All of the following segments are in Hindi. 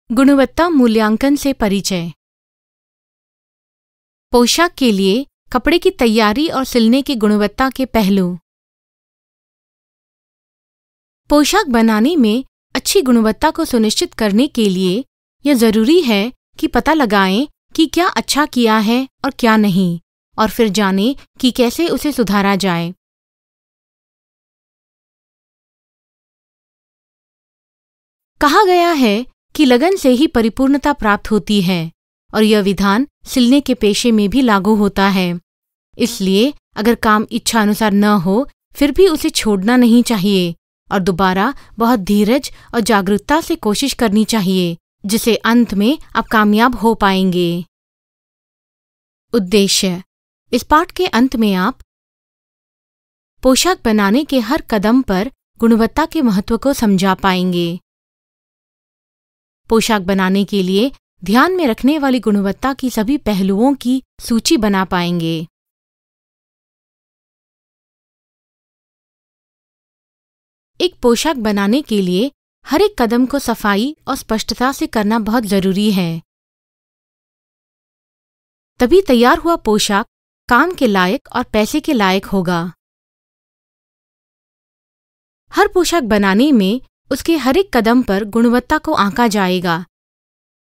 गुणवत्ता मूल्यांकन से परिचय। पोशाक के लिए कपड़े की तैयारी और सिलने की गुणवत्ता के पहलू। पोशाक बनाने में अच्छी गुणवत्ता को सुनिश्चित करने के लिए यह जरूरी है कि पता लगाएं कि क्या अच्छा किया है और क्या नहीं, और फिर जानें कि कैसे उसे सुधारा जाए। कहा गया है कि लगन से ही परिपूर्णता प्राप्त होती है, और यह विधान सिलने के पेशे में भी लागू होता है। इसलिए अगर काम इच्छा अनुसार न हो, फिर भी उसे छोड़ना नहीं चाहिए और दोबारा बहुत धीरज और जागरूकता से कोशिश करनी चाहिए, जिससे अंत में आप कामयाब हो पाएंगे। उद्देश्य। इस पाठ के अंत में आप पोशाक बनाने के हर कदम पर गुणवत्ता के महत्व को समझा पाएंगे। पोशाक बनाने के लिए ध्यान में रखने वाली गुणवत्ता की सभी पहलुओं की सूची बना पाएंगे। एक पोशाक बनाने के लिए हर एक कदम को सफाई और स्पष्टता से करना बहुत जरूरी है। तभी तैयार हुआ पोशाक काम के लायक और पैसे के लायक होगा। हर पोशाक बनाने में उसके हर एक कदम पर गुणवत्ता को आंका जाएगा,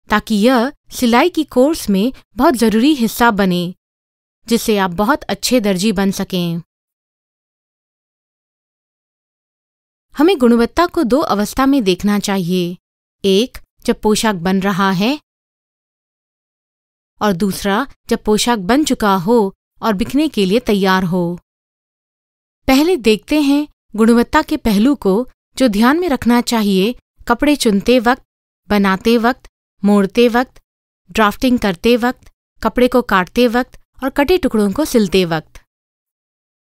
ताकि यह सिलाई की कोर्स में बहुत जरूरी हिस्सा बने, जिससे आप बहुत अच्छे दर्जी बन सकें। हमें गुणवत्ता को दो अवस्था में देखना चाहिए, एक जब पोशाक बन रहा है और दूसरा जब पोशाक बन चुका हो और बिकने के लिए तैयार हो। पहले देखते हैं गुणवत्ता के पहलू को, जो ध्यान में रखना चाहिए कपड़े चुनते वक्त, बनाते वक्त, मोड़ते वक्त, ड्राफ्टिंग करते वक्त, कपड़े को काटते वक्त और कटे टुकड़ों को सिलते वक्त।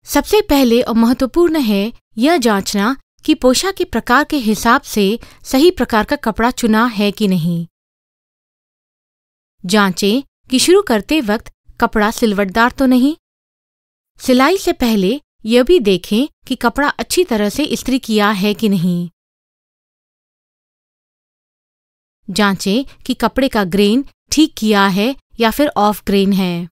सबसे पहले और महत्वपूर्ण है यह जांचना कि पोशाक के प्रकार के हिसाब से सही प्रकार का कपड़ा चुना है कि नहीं। जांचें कि शुरू करते वक्त कपड़ा सिलवटदार तो नहीं। सिलाई से पहले यह भी देखें कि कपड़ा अच्छी तरह से इस्त्री किया है कि नहीं। जांचें कि कपड़े का ग्रेन ठीक किया है या फिर ऑफ ग्रेन है।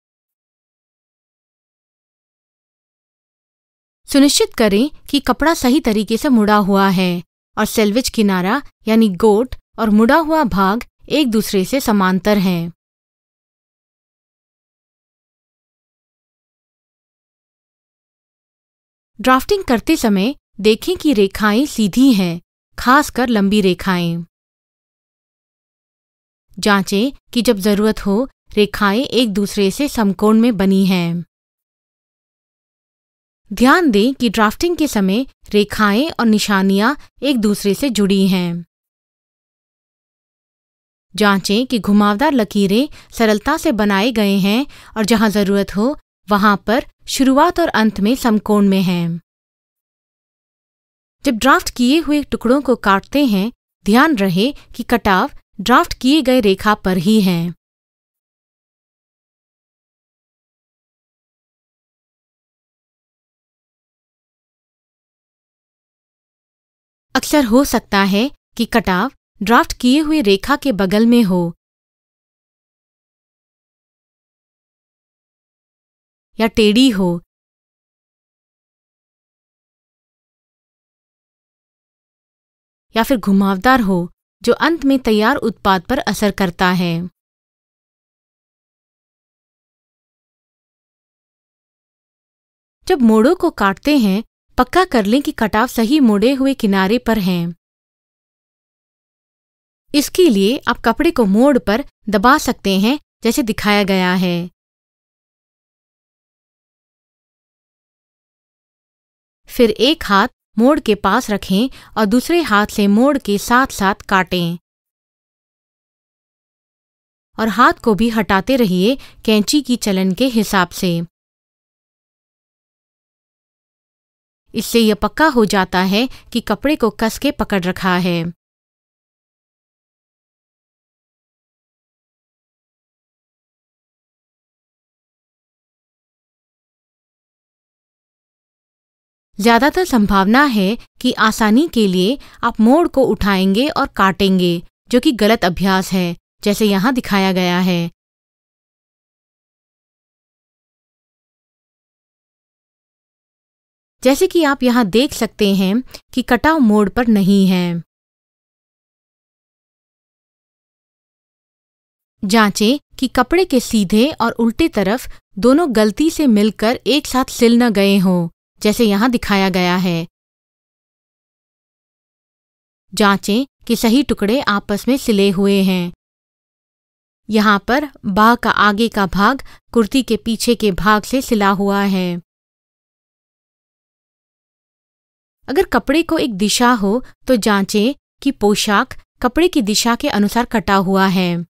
सुनिश्चित करें कि कपड़ा सही तरीके से मुड़ा हुआ है और सेल्वेज किनारा यानी गोट और मुड़ा हुआ भाग एक दूसरे से समांतर हैं। ड्राफ्टिंग करते समय देखें कि रेखाएं सीधी हैं, खासकर लंबी रेखाएं। जांचें कि जब जरूरत हो रेखाएं एक दूसरे से समकोण में बनी हैं। ध्यान दें कि ड्राफ्टिंग के समय रेखाएं और निशानियां एक दूसरे से जुड़ी हैं। जांचें कि घुमावदार लकीरें सरलता से बनाए गए हैं और जहां जरूरत हो वहां पर शुरुआत और अंत में समकोण में हैं। जब ड्राफ्ट किए हुए टुकड़ों को काटते हैं, ध्यान रहे कि कटाव ड्राफ्ट किए गए रेखा पर ही है। अक्सर हो सकता है कि कटाव ड्राफ्ट किए हुए रेखा के बगल में हो या टेढ़ी हो, या फिर घुमावदार हो, जो अंत में तैयार उत्पाद पर असर करता है। जब मोड़ों को काटते हैं, पक्का कर लें कि कटाव सही मोड़े हुए किनारे पर हैं। इसके लिए आप कपड़े को मोड़ पर दबा सकते हैं, जैसे दिखाया गया है। फिर एक हाथ मोड़ के पास रखें और दूसरे हाथ से मोड़ के साथ साथ काटें, और हाथ को भी हटाते रहिए कैंची की चलन के हिसाब से। इससे यह पक्का हो जाता है कि कपड़े को कस के पकड़ रखा है। ज्यादातर संभावना है कि आसानी के लिए आप मोड़ को उठाएंगे और काटेंगे, जो कि गलत अभ्यास है, जैसे यहाँ दिखाया गया है। जैसे कि आप यहाँ देख सकते हैं कि कटाव मोड़ पर नहीं है। जांचें कि कपड़े के सीधे और उल्टे तरफ दोनों गलती से मिलकर एक साथ सिल न गए हों, जैसे यहाँ दिखाया गया है। जांचें कि सही टुकड़े आपस में सिले हुए हैं। यहाँ पर बाह का आगे का भाग कुर्ती के पीछे के भाग से सिला हुआ है। अगर कपड़े को एक दिशा हो तो जांचें कि पोशाक कपड़े की दिशा के अनुसार कटा हुआ है।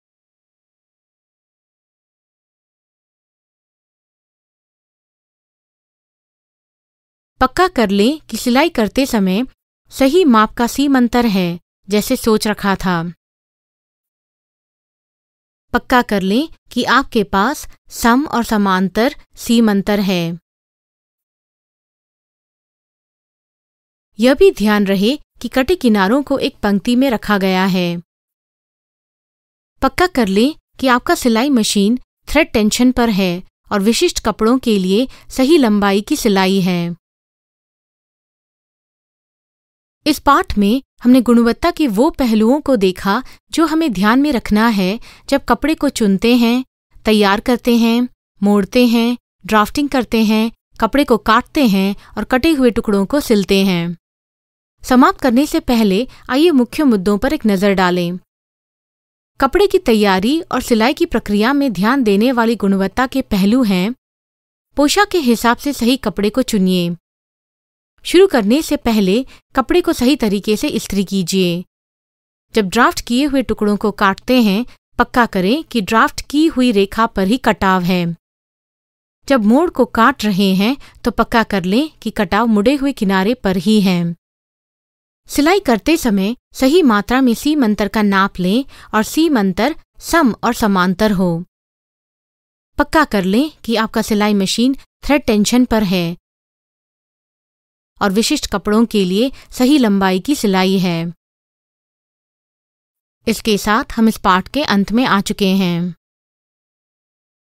पक्का कर लें कि सिलाई करते समय सही माप का सीम अंतर है, जैसे सोच रखा था। पक्का कर लें कि आपके पास सम और समांतर सीम अंतर है। यह भी ध्यान रहे कि कटे किनारों को एक पंक्ति में रखा गया है। पक्का कर लें कि आपका सिलाई मशीन थ्रेड टेंशन पर है और विशिष्ट कपड़ों के लिए सही लंबाई की सिलाई है। इस पाठ में हमने गुणवत्ता के वो पहलुओं को देखा जो हमें ध्यान में रखना है जब कपड़े को चुनते हैं, तैयार करते हैं, मोड़ते हैं, ड्राफ्टिंग करते हैं, कपड़े को काटते हैं और कटे हुए टुकड़ों को सिलते हैं। समाप्त करने से पहले आइए मुख्य मुद्दों पर एक नज़र डालें। कपड़े की तैयारी और सिलाई की प्रक्रिया में ध्यान देने वाली गुणवत्ता के पहलू हैं। पोशाक के हिसाब से सही कपड़े को चुनिए। शुरू करने से पहले कपड़े को सही तरीके से इस्त्री कीजिए। जब ड्राफ्ट किए हुए टुकड़ों को काटते हैं, पक्का करें कि ड्राफ्ट की हुई रेखा पर ही कटाव है। जब मोड़ को काट रहे हैं तो पक्का कर लें कि कटाव मुड़े हुए किनारे पर ही है। सिलाई करते समय सही मात्रा में सीम अंतर का नाप लें और सीम अंतर सम और समांतर हो। पक्का कर लें कि आपका सिलाई मशीन थ्रेड टेंशन पर है और विशिष्ट कपड़ों के लिए सही लंबाई की सिलाई है। इसके साथ हम इस पाठ के अंत में आ चुके हैं।